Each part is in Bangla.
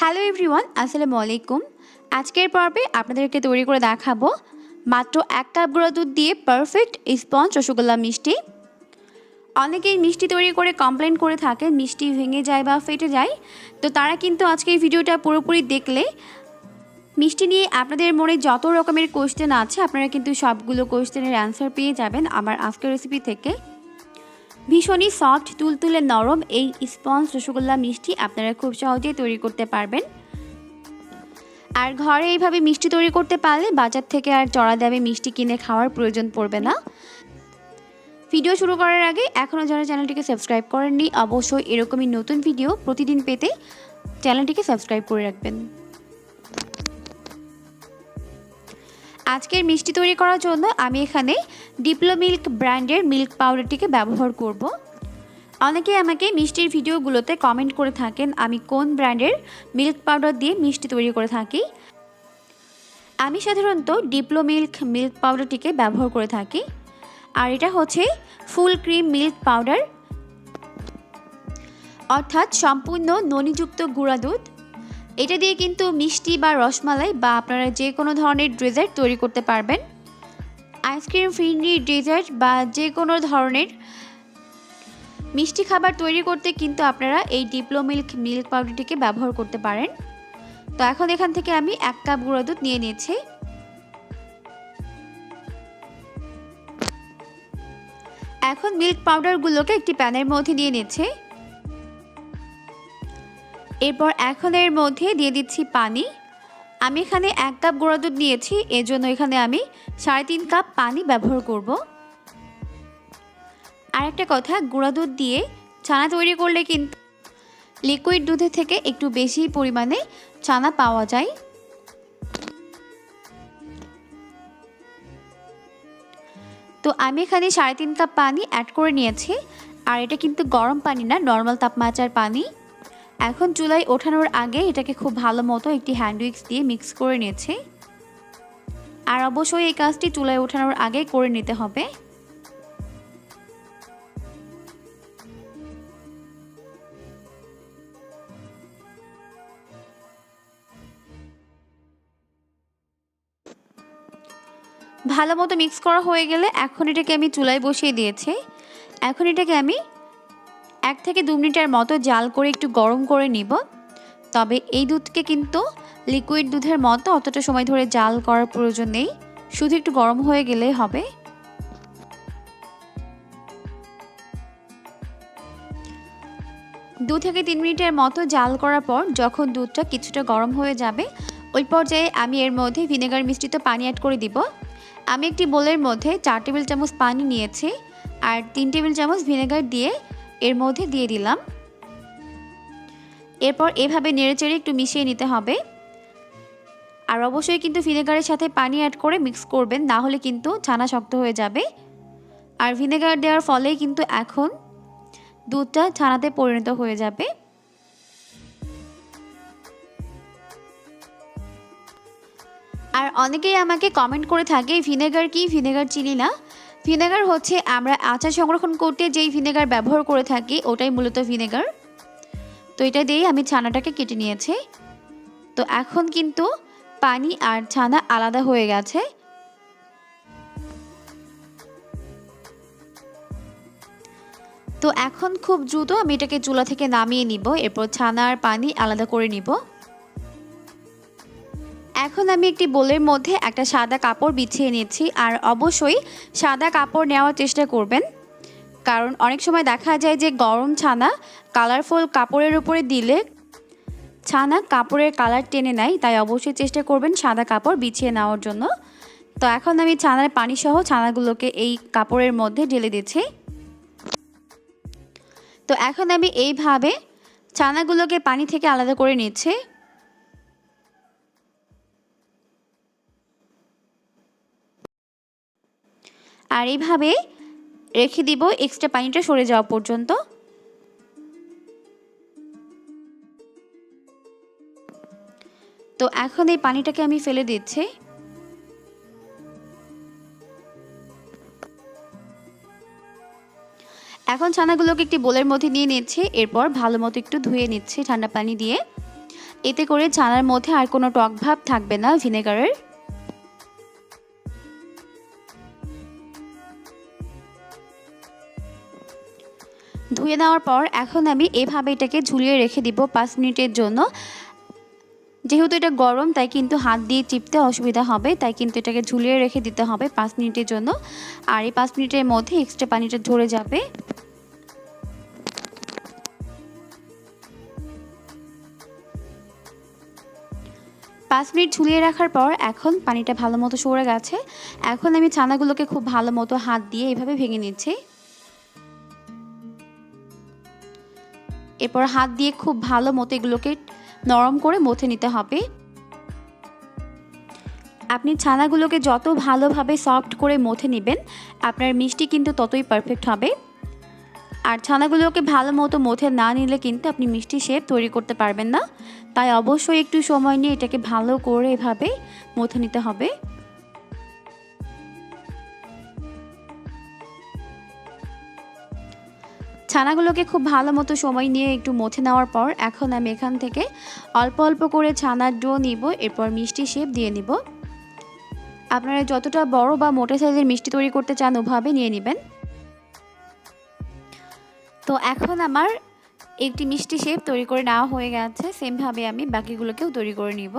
হ্যালো এভরিওয়ান, আসসালামু আলাইকুম। আজকের পর্বে আপনাদেরকে তৈরি করে দেখাবো মাত্র 1 কাপ গুঁড়া দুধ দিয়ে পারফেক্ট স্পঞ্জ রসগোল্লা মিষ্টি। অনেকেই মিষ্টি তৈরি করে কমপ্লেন করে থাকে মিষ্টি ভেঙে যায় বা ফেটে যায়, তো তারা কিন্তু আজকের ভিডিওটা পুরোপুরি দেখলে মিষ্টি নিয়ে আপনাদের মনে যত রকমের কোয়েশ্চেন আছে আপনারা কিন্তু সবগুলো কোয়েশ্চেনের অ্যান্সার পেয়ে যাবেন আমার আজকের রেসিপি থেকে। ভীষণই সফট, তুলতুলে নরম এই স্পঞ্জ রসগোল্লা মিষ্টি আপনারা খুব সহজেই তৈরি করতে পারবেন। আর ঘরে এইভাবে মিষ্টি তৈরি করতে পারলে বাজার থেকে আর চড়া দামে মিষ্টি কিনে খাওয়ার প্রয়োজন পড়বে না। ভিডিও শুরু করার আগে এখনও যারা চ্যানেলটিকে সাবস্ক্রাইব করেননি, অবশ্যই এরকমই নতুন ভিডিও প্রতিদিন পেতে চ্যানেলটিকে সাবস্ক্রাইব করে রাখবেন। আজকের মিষ্টি তৈরি করার জন্য আমি এখানে ডিপ্লো মিল্ক ব্র্যান্ডের মিল্ক পাউডারটিকে ব্যবহার করব। অনেকে আমাকে মিষ্টির ভিডিওগুলোতে কমেন্ট করে থাকেন আমি কোন ব্র্যান্ডের মিল্ক পাউডার দিয়ে মিষ্টি তৈরি করে থাকি। আমি সাধারণত ডিপ্লো মিল্ক পাউডারটিকে ব্যবহার করে থাকি, আর এটা হচ্ছে ফুল ক্রিম মিল্ক পাউডার, অর্থাৎ সম্পূর্ণ ননিযুক্ত গুঁড়া দুধ। এটা দিয়ে কিন্তু মিষ্টি বা রসমালাই বা আপনারা যে কোনো ধরনের ডেজার্ট তৈরি করতে পারবেন। আইসক্রিম ফিরনি ডেজার্ট বা যে কোনো ধরনের মিষ্টি খাবার তৈরি করতে কিন্তু আপনারা এই ডিপ্লো মিল্ক পাউডারটিকে ব্যবহার করতে পারেন। তো এখন এখান থেকে আমি 1 কাপ গুঁড়া দুধ নিয়ে নিয়েছি। এখন মিল্ক পাউডারগুলোকে একটি প্যানের মধ্যে দিয়ে নিচ্ছি। এরপর এখন এর মধ্যে দিয়ে দিচ্ছি পানি। আমি এখানে 1 কাপ গুঁড়া দুধ নিয়েছি, এজন্য এখানে আমি 3.5 কাপ পানি ব্যবহার করব। আর একটা কথা, গুঁড়া দুধ দিয়ে ছানা তৈরি করলে কিন্তু লিকুইড দুধের থেকে একটু বেশি পরিমাণে ছানা পাওয়া যায়। তো আমি এখানে 3.5 কাপ পানি অ্যাড করে নিয়েছি, আর এটা কিন্তু গরম পানি না, নর্মাল তাপমাত্রার পানি। এখন চুলায় ওঠানোর আগে এটাকে খুব ভালো মতো একটি হ্যান্ড উইক্স দিয়ে মিক্স করে নিয়েছি। আর অবশ্যই এই কাজটি চুলায় ওঠানোর আগে করে নিতে হবে। ভালো মতো মিক্স করা হয়ে গেলে এখন এটাকে আমি চুলায় বসিয়ে দিয়েছি। এখন এটাকে আমি 1 থেকে 2 মিনিটের মতো জাল করে একটু গরম করে নিব। তবে এই দুধকে কিন্তু লিকুইড দুধের মতো অতটা সময় ধরে জাল করার প্রয়োজন নেই, শুধু একটু গরম হয়ে গেলেই হবে। দু থেকে 3 মিনিটের মতো জাল করার পর যখন দুধটা কিছুটা গরম হয়ে যাবে, ওই পর্যায়ে আমি এর মধ্যে ভিনেগার মিশ্রিত পানি অ্যাড করে দিব। আমি একটি বোলের মধ্যে 4 টেবিল চামচ পানি নিয়েছি, আর 3 টেবিল চামচ ভিনেগার দিয়ে এর মধ্যে দিয়ে দিলাম। এরপর এভাবে নেড়েচেড়ে একটু মিশিয়ে নিতে হবে। আর অবশ্যই কিন্তু ভিনেগারের সাথে পানি অ্যাড করে মিক্স করবেন, না হলে কিন্তু ছানা শক্ত হয়ে যাবে। আর ভিনেগার দেওয়ার ফলেই কিন্তু এখন দুধটা ছানাতে পরিণত হয়ে যাবে। আর অনেকেই আমাকে কমেন্ট করে থাকে ভিনেগার কি, ভিনেগার চিনি না। ভিনেগার হচ্ছে আমরা আচার সংরক্ষণ করতে যেই ভিনেগার ব্যবহার করে থাকি ওটাই মূলত ভিনেগার। তো এটা দিয়েই আমি ছানাটাকে কেটে নিয়েছি। তো এখন কিন্তু পানি আর ছানা আলাদা হয়ে গেছে। তো এখন খুব দ্রুত আমি এটাকে চুলা থেকে নামিয়ে নিব, এরপর ছানা আর পানি আলাদা করে নিব। এখন আমি একটি বোলের মধ্যে একটা সাদা কাপড় বিছিয়ে নিচ্ছি, আর অবশ্যই সাদা কাপড় নেওয়ার চেষ্টা করবেন, কারণ অনেক সময় দেখা যায় যে গরম ছানা কালারফুল কাপড়ের উপরে দিলে ছানা কাপড়ের কালার টেনে নেয়, তাই অবশ্যই চেষ্টা করবেন সাদা কাপড় বিছিয়ে নেওয়ার জন্য। তো এখন আমি ছানার পানি সহ ছানাগুলোকে এই কাপড়ের মধ্যে ঢেলে দিচ্ছি। তো এখন আমি এইভাবে ছানাগুলোকে পানি থেকে আলাদা করে নিচ্ছি। আর এইভাবে রেখে দিব এক্সট্রা পানিটা সরে যাওয়া পর্যন্ত। তো এখন এই পানিটাকে আমি ফেলে দিচ্ছি। এখন ছানাগুলোকে একটি বোলের মধ্যে নিয়ে নিচ্ছি, এরপর ভালো মতো একটু ধুয়ে নিচ্ছি ঠান্ডা পানি দিয়ে। এতে করে ছানার মধ্যে আর কোনো টক ভাব থাকবে না ভিনেগারের। ধুয়ে নেওয়ার পর এখন আমি এভাবে এটাকে ঝুলিয়ে রেখে দিব 5 মিনিটের জন্য। যেহেতু এটা গরম তাই কিন্তু হাত দিয়ে চিপতে অসুবিধা হবে, তাই কিন্তু এটাকে ঝুলিয়ে রেখে দিতে হবে 5 মিনিটের জন্য। আর এই 5 মিনিটের মধ্যে এক্সট্রা পানিটা ঝরে যাবে। পাঁচ মিনিট ঝুলিয়ে রাখার পর এখন পানিটা ভালো মতো সরে গেছে। এখন আমি ছানাগুলোকে খুব ভালো মতো হাত দিয়ে এভাবে ভেঙে নিচ্ছি। এরপর হাত দিয়ে খুব ভালো মতো এগুলোকে নরম করে মথে নিতে হবে। আপনি ছানাগুলোকে যত ভালোভাবে সফট করে মথে নেবেন আপনার মিষ্টি কিন্তু ততই পারফেক্ট হবে। আর ছানাগুলোকে ভালো মতো মথে না নিলে কিন্তু আপনি মিষ্টি শেপ তৈরি করতে পারবেন না। তাই অবশ্যই একটু সময় নিয়ে এটাকে ভালো করে এভাবে মথে নিতে হবে। ছানাগুলোকে খুব ভালো মতো সময় নিয়ে একটু মথে নেওয়ার পর এখন আমি এখান থেকে অল্প অল্প করে ছানার ডো নিব, এরপর মিষ্টি শেপ দিয়ে নিব। আপনারা যতটা বড় বা মোটা সাইজের মিষ্টি তৈরি করতে চান ওভাবে নিয়ে নেবেন। তো এখন আমার একটি মিষ্টি শেপ তৈরি করে নেওয়া হয়ে গেছে। সেমভাবে আমি বাকিগুলোকেও তৈরি করে নিব।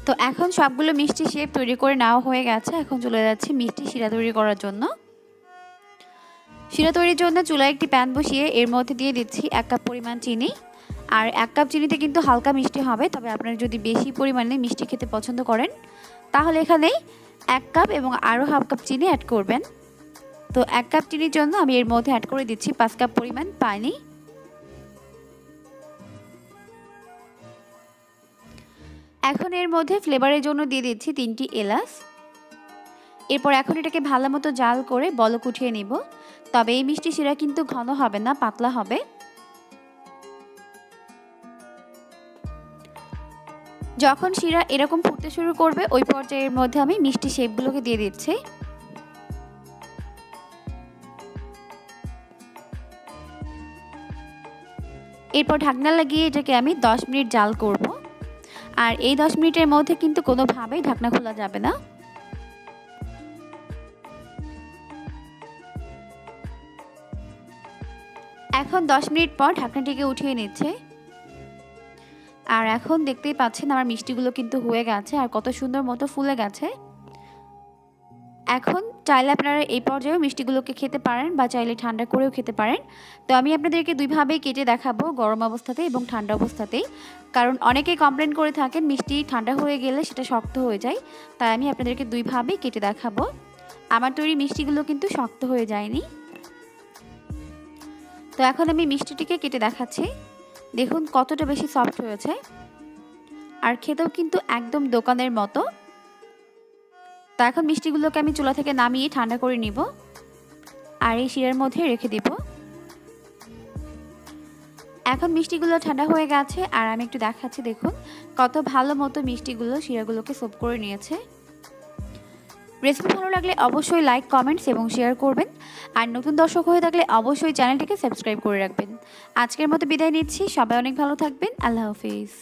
তো এখন সবগুলো মিষ্টি শেপ তৈরি করে নেওয়া হয়ে গেছে। এখন চলে যাচ্ছে মিষ্টি শিরা তৈরি করার জন্য। শিরা তৈরির জন্য চুলায় একটি প্যান বসিয়ে এর মধ্যে দিয়ে দিচ্ছি 1 কাপ পরিমাণ চিনি। আর 1 কাপ চিনিতে কিন্তু হালকা মিষ্টি হবে, তবে আপনারা যদি বেশি পরিমাণে মিষ্টি খেতে পছন্দ করেন তাহলে এখানে 1 কাপ এবং আরও হাফ কাপ চিনি অ্যাড করবেন। তো 1 কাপ চিনির জন্য আমি এর মধ্যে অ্যাড করে দিচ্ছি 5 কাপ পরিমাণ পানি। এখন এর মধ্যে ফ্লেভারের জন্য দিয়ে দিচ্ছি 3টি এলাচ। এরপর এখন এটাকে ভালো মতো জাল করে বলক উঠিয়ে নিব। তবে এই মিষ্টি শিরা কিন্তু ঘন হবে না, পাতলা হবে। যখন শিরা এরকম ফুটতে শুরু করবে ওই পর্যায়ের মধ্যে আমি মিষ্টি শেপগুলোকে দিয়ে দিচ্ছি। এরপর ঢাকনা লাগিয়ে এটাকে আমি 10 মিনিট জাল করব। আর এই 10 মিনিটের মধ্যে কিন্তু কোনোভাবেই ঢাকনা খোলা যাবে না। এখন 10 মিনিট পর ঢাকনাটিকে উঠিয়ে নিচ্ছে। আর এখন দেখতেই পাচ্ছেন আমার মিষ্টিগুলো কিন্তু হয়ে গেছে আর কত সুন্দর মতো ফুলে গেছে। এখন চাইলে আপনারা এই পর্যায়ে মিষ্টিগুলোকে খেতে পারেন বা চাইলে ঠান্ডা করেও খেতে পারেন। তো আমি আপনাদেরকে দুইভাবেই কেটে দেখাবো, গরম অবস্থাতে এবং ঠান্ডা অবস্থাতেই। কারণ অনেকেই কমপ্লেন করে থাকেন মিষ্টি ঠান্ডা হয়ে গেলে সেটা শক্ত হয়ে যায়, তাই আমি আপনাদেরকে দুইভাবেই কেটে দেখাবো। আমার তৈরি মিষ্টিগুলো কিন্তু শক্ত হয়ে যায়নি। তো এখন আমি মিষ্টিটিকে কেটে দেখাচ্ছি। দেখুন কতটা বেশি সফট হয়েছে আর খেতেও কিন্তু একদম দোকানের মতো। তো এখন মিষ্টিগুলোকে আমি চুলা থেকে নামিয়ে ঠান্ডা করে নিব আর এই শিরার মধ্যে রেখে দিব। এখন মিষ্টিগুলো ঠান্ডা হয়ে গেছে আর আমি একটু দেখাচ্ছি, দেখুন কত ভালো মতো মিষ্টিগুলো শিরাগুলোকে সোপ করে নিয়েছে। রেসিপি ভালো লাগলে অবশ্যই লাইক, কমেন্টস এবং শেয়ার করবেন। আর নতুন দর্শক হয়ে থাকলে অবশ্যই চ্যানেলটিকে সাবস্ক্রাইব করে রাখবেন। আজকের মতো বিদায় নিচ্ছি, সবাই অনেক ভালো থাকবেন। আল্লাহ হাফিজ।